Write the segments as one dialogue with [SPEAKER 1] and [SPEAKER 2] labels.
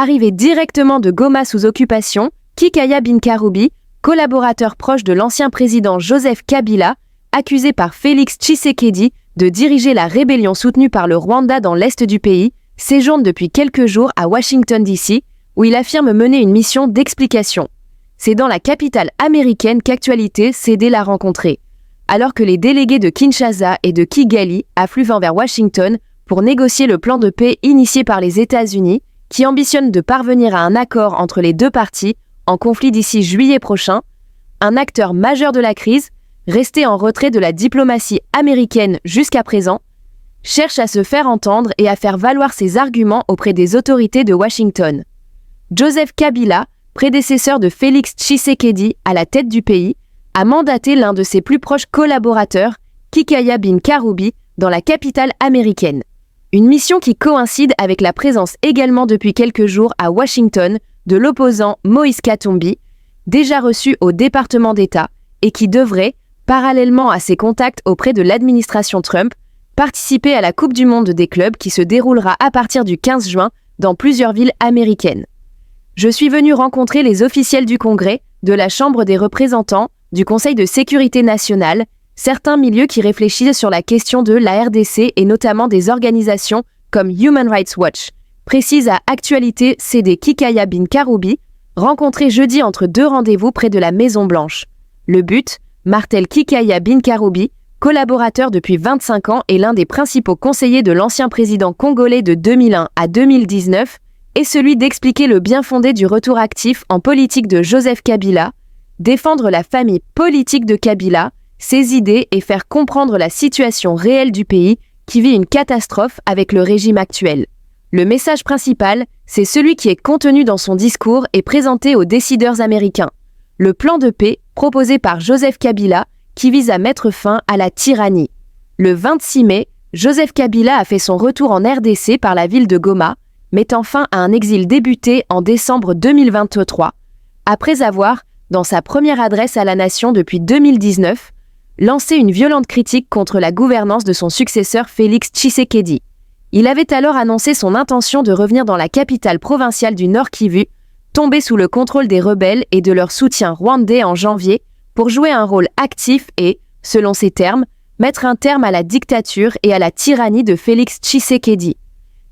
[SPEAKER 1] Arrivé directement de Goma sous occupation, Kikaya Binkaroubi, collaborateur proche de l'ancien président Joseph Kabila, accusé par Félix Tshisekedi de diriger la rébellion soutenue par le Rwanda dans l'est du pays, séjourne depuis quelques jours à Washington DC, où il affirme mener une mission d'explication. C'est dans la capitale américaine qu'Actualité CD l'a rencontré, alors que les délégués de Kinshasa et de Kigali affluent vers Washington pour négocier le plan de paix initié par les États-Unis, qui ambitionne de parvenir à un accord entre les deux parties en conflit d'ici juillet prochain. Un acteur majeur de la crise, resté en retrait de la diplomatie américaine jusqu'à présent, cherche à se faire entendre et à faire valoir ses arguments auprès des autorités de Washington. Joseph Kabila, prédécesseur de Félix Tshisekedi à la tête du pays, a mandaté l'un de ses plus proches collaborateurs, Kikaya Binkaroubi, dans la capitale américaine. Une mission qui coïncide avec la présence également depuis quelques jours à Washington de l'opposant Moïse Katumbi, déjà reçu au département d'État, et qui devrait, parallèlement à ses contacts auprès de l'administration Trump, participer à la Coupe du Monde des clubs qui se déroulera à partir du 15 juin dans plusieurs villes américaines. Je suis venu rencontrer les officiels du Congrès, de la Chambre des représentants, du Conseil de sécurité nationale, certains milieux qui réfléchissent sur la question de la RDC et notamment des organisations comme Human Rights Watch, précise à Actualité CD Kikaya Binkaroubi, rencontré jeudi entre deux rendez-vous près de la Maison-Blanche. Le but, martèle Kikaya Binkaroubi, collaborateur depuis 25 ans et l'un des principaux conseillers de l'ancien président congolais de 2001 à 2019, est celui d'expliquer le bien-fondé du retour actif en politique de Joseph Kabila, défendre la famille politique de Kabila, ses idées et faire comprendre la situation réelle du pays qui vit une catastrophe avec le régime actuel. Le message principal, c'est celui qui est contenu dans son discours et présenté aux décideurs américains. Le plan de paix proposé par Joseph Kabila qui vise à mettre fin à la tyrannie. Le 26 mai, Joseph Kabila a fait son retour en RDC par la ville de Goma, mettant fin à un exil débuté en décembre 2023, après avoir, dans sa première adresse à la nation depuis 2019, lancé une violente critique contre la gouvernance de son successeur Félix Tshisekedi. Il avait alors annoncé son intention de revenir dans la capitale provinciale du Nord Kivu, tombée sous le contrôle des rebelles et de leur soutien rwandais en janvier, pour jouer un rôle actif et, selon ses termes, mettre un terme à la dictature et à la tyrannie de Félix Tshisekedi.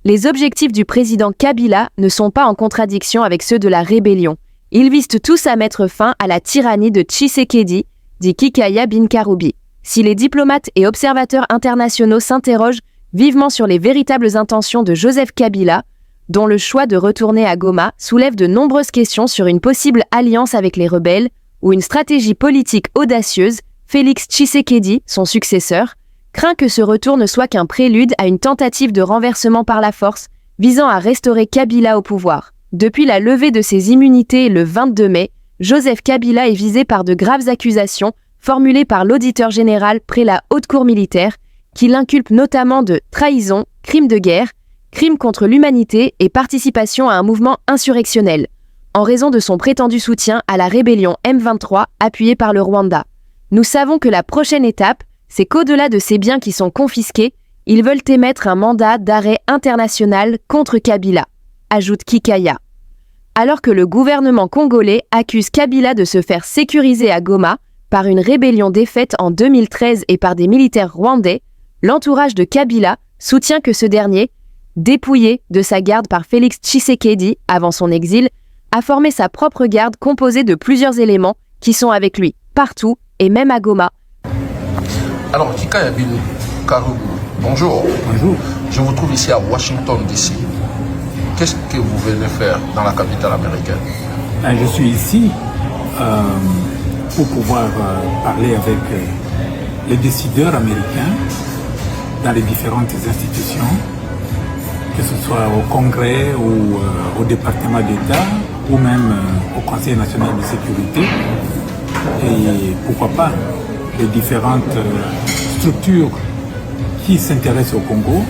[SPEAKER 1] Les objectifs du président Kabila ne sont pas en contradiction avec ceux de la rébellion. Ils visent tous à mettre fin à la tyrannie de Tshisekedi, dit Kikaya Binkaroubi. Si les diplomates et observateurs internationaux s'interrogent vivement sur les véritables intentions de Joseph Kabila, dont le choix de retourner à Goma soulève de nombreuses questions sur une possible alliance avec les rebelles ou une stratégie politique audacieuse, Félix Tshisekedi, son successeur, craint que ce retour ne soit qu'un prélude à une tentative de renversement par la force visant à restaurer Kabila au pouvoir. Depuis la levée de ses immunités le 22 mai, Joseph Kabila est visé par de graves accusations formulées par l'auditeur général près la haute cour militaire, qui l'inculpe notamment de trahison, crime de guerre, crime contre l'humanité et participation à un mouvement insurrectionnel, en raison de son prétendu soutien à la rébellion M23 appuyée par le Rwanda. Nous savons que la prochaine étape, c'est qu'au-delà de ces biens qui sont confisqués, ils veulent émettre un mandat d'arrêt international contre Kabila, ajoute Kikaya. Alors que le gouvernement congolais accuse Kabila de se faire sécuriser à Goma par une rébellion défaite en 2013 et par des militaires rwandais, l'entourage de Kabila soutient que ce dernier, dépouillé de sa garde par Félix Tshisekedi avant son exil, a formé sa propre garde composée de plusieurs éléments qui sont avec lui, partout et même à Goma.
[SPEAKER 2] Alors, Kikaya Binkaroubi, bonjour.
[SPEAKER 3] Bonjour.
[SPEAKER 2] Je vous trouve ici à Washington DC. Qu'est-ce que vous venez faire dans la capitale américaine?
[SPEAKER 3] Je suis ici pour pouvoir parler avec les décideurs américains dans les différentes institutions, que ce soit au Congrès ou au département d'État ou même au Conseil national de sécurité et pourquoi pas les différentes structures qui s'intéressent au Congo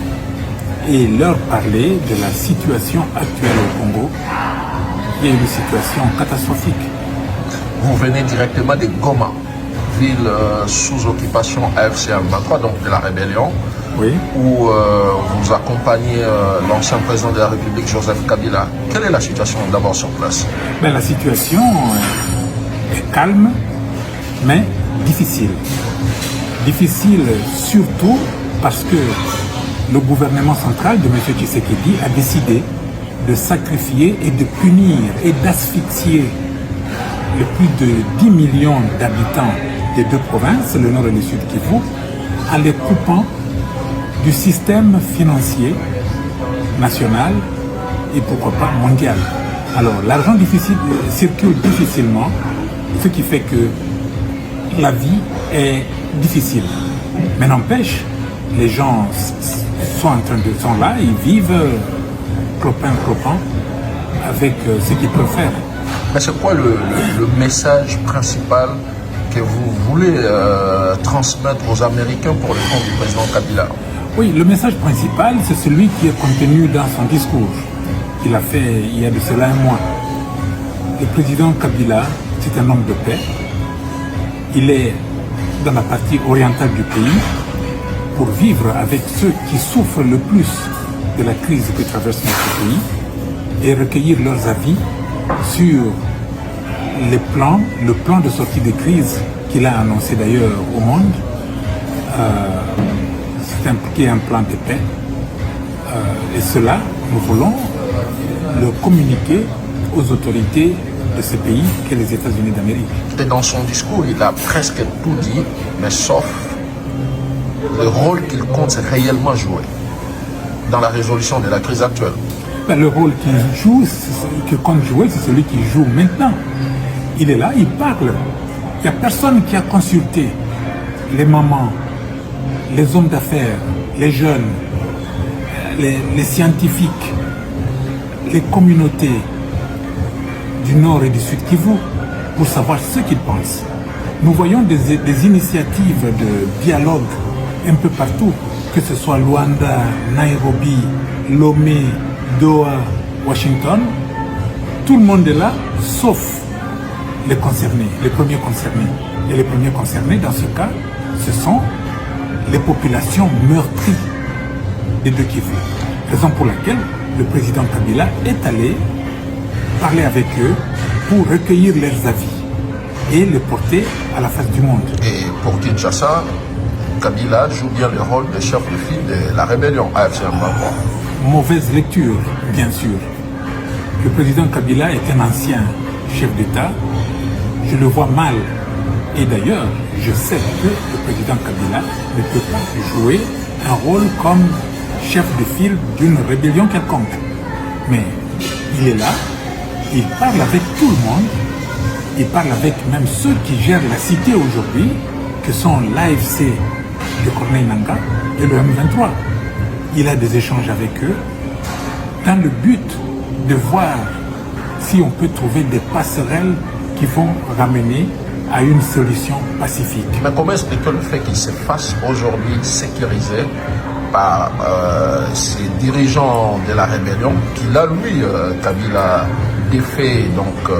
[SPEAKER 3] et leur parler de la situation actuelle au Congo, qui est une situation catastrophique.
[SPEAKER 2] Vous venez directement de Goma, ville sous occupation AFC M23, donc de la rébellion.
[SPEAKER 3] Oui.
[SPEAKER 2] où vous accompagnez l'ancien président de la République, Joseph Kabila. Quelle est la situation d'abord sur place?
[SPEAKER 3] Ben, la situation est calme, mais difficile. Difficile surtout parce que le gouvernement central de M. Tshisekedi a décidé de sacrifier et de punir et d'asphyxier les plus de 10 millions d'habitants des deux provinces, le nord et le sud Kivu, en les coupant du système financier national et pourquoi pas mondial. Alors l'argent circule difficilement, ce qui fait que la vie est difficile. Mais n'empêche, les gens sont là, ils vivent clopin avec ce qu'ils peuvent faire.
[SPEAKER 2] Mais c'est quoi le message principal que vous voulez transmettre aux Américains pour le compte du président Kabila?
[SPEAKER 3] Oui, le message principal, c'est celui qui est contenu dans son discours qu'il a fait il y a de cela un mois. Le président Kabila, c'est un homme de paix. Il est dans la partie orientale du pays pour vivre avec ceux qui souffrent le plus de la crise que traverse notre pays et recueillir leurs avis sur le plan de sortie de crise qu'il a annoncé d'ailleurs au monde. C'est un plan de paix. Et cela, nous voulons le communiquer aux autorités de ce pays qu'est les États-Unis d'Amérique.
[SPEAKER 2] Et dans son discours, il a presque tout dit, mais sauf le rôle qu'il compte réellement jouer dans la résolution de la crise actuelle.
[SPEAKER 3] Ben, le rôle qu'il compte jouer, c'est celui qu'il joue maintenant. Il est là, il parle. Il n'y a personne qui a consulté les mamans, les hommes d'affaires, les jeunes, les scientifiques, les communautés du Nord et du Sud Kivu pour savoir ce qu'ils pensent. Nous voyons des initiatives de dialogue un peu partout, que ce soit Luanda, Nairobi, Lomé, Doha, Washington. Tout le monde est là, sauf les concernés, les premiers concernés. Et les premiers concernés, dans ce cas, ce sont les populations meurtries des deux Kivu. Raison pour laquelle le président Kabila est allé parler avec eux pour recueillir leurs avis et les porter à la face du monde.
[SPEAKER 2] Et pour Kinshasa, Kabila joue bien le rôle de chef de file de la rébellion actuellement.
[SPEAKER 3] Mauvaise lecture, bien sûr. Le président Kabila est un ancien chef d'État. Je le vois mal. Et d'ailleurs, je sais que le président Kabila ne peut pas jouer un rôle comme chef de file d'une rébellion quelconque. Mais il est là, il parle avec tout le monde, il parle avec même ceux qui gèrent la cité aujourd'hui, que sont l'AFC de Corneille Nangaa et le M23. Il a des échanges avec eux dans le but de voir si on peut trouver des passerelles qui vont ramener à une solution pacifique.
[SPEAKER 2] Mais comment expliquer le fait qu'il se fasse aujourd'hui sécurisé par ces dirigeants de la rébellion qu'il a, lui, Kabila, défait donc,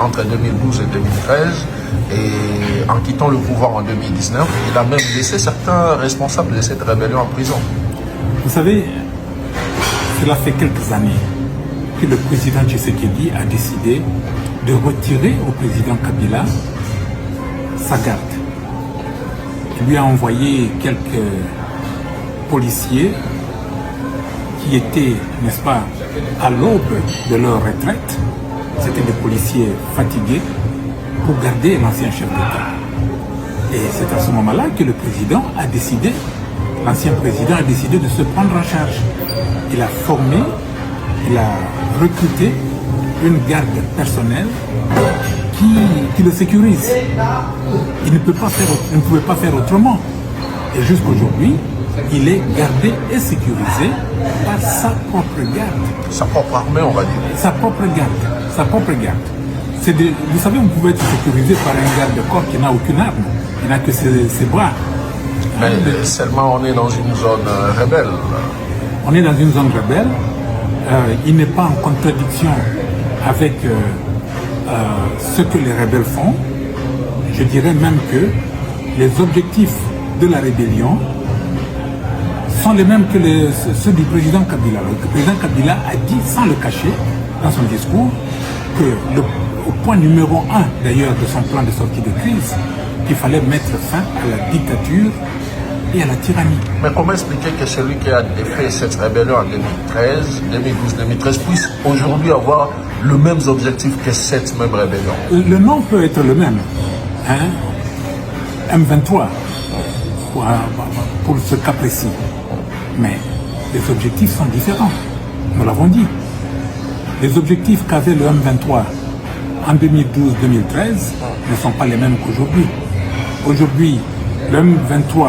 [SPEAKER 2] entre 2012 et 2013, et en quittant le pouvoir en 2019, il a même laissé certains responsables de cette rébellion en prison.
[SPEAKER 3] Vous savez, cela fait quelques années que le président Tshisekedi a décidé de retirer au président Kabila sa garde. Il lui a envoyé quelques policiers qui étaient, n'est-ce pas, à l'aube de leur retraite. C'était des policiers fatigués pour garder l'ancien chef d'État. Et c'est à ce moment-là que le président a décidé, l'ancien président a décidé de se prendre en charge. Il a formé, il a recruté une garde personnelle qui le sécurise. Il ne pouvait pas faire autrement. Et jusqu'aujourd'hui, il est gardé et sécurisé par sa propre garde.
[SPEAKER 2] Sa propre armée, on va dire.
[SPEAKER 3] Sa propre garde. Sa propre garde. Vous savez, vous pouvez être sécurisé par un garde-corps qui n'a aucune arme. Il n'a que ses bras.
[SPEAKER 2] Mais seulement on est dans une zone rebelle.
[SPEAKER 3] On est dans une zone rebelle. Il n'est pas en contradiction avec ce que les rebelles font. Je dirais même que les objectifs de la rébellion sont les mêmes que ceux du président Kabila. Le président Kabila a dit, sans le cacher, dans son discours, que au point numéro 1 d'ailleurs de son plan de sortie de crise, qu'il fallait mettre fin à la dictature et à la tyrannie.
[SPEAKER 2] Mais comment expliquer que celui qui a défait cette rébellion en 2013, 2012-2013 puisse aujourd'hui avoir les mêmes objectifs que cette même rébellion?
[SPEAKER 3] Le nom peut être le même, hein? M23, pour ce cas précis. Mais les objectifs sont différents, nous l'avons dit. Les objectifs qu'avait le M23 en 2012-2013 ne sont pas les mêmes qu'aujourd'hui. Aujourd'hui, le M23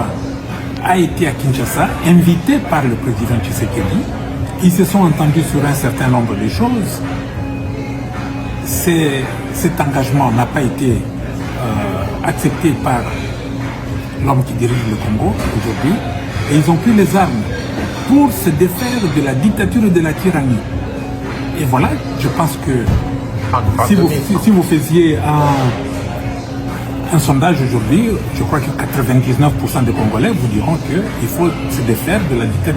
[SPEAKER 3] a été à Kinshasa, invité par le président Tshisekedi. Ils se sont entendus sur un certain nombre de choses. Cet engagement n'a pas été accepté par l'homme qui dirige le Congo aujourd'hui. Et ils ont pris les armes pour se défaire de la dictature et de la tyrannie. Et voilà, je pense que si vous faisiez un sondage aujourd'hui, je crois que 99% des Congolais vous diront qu'il faut se défaire de la dictature.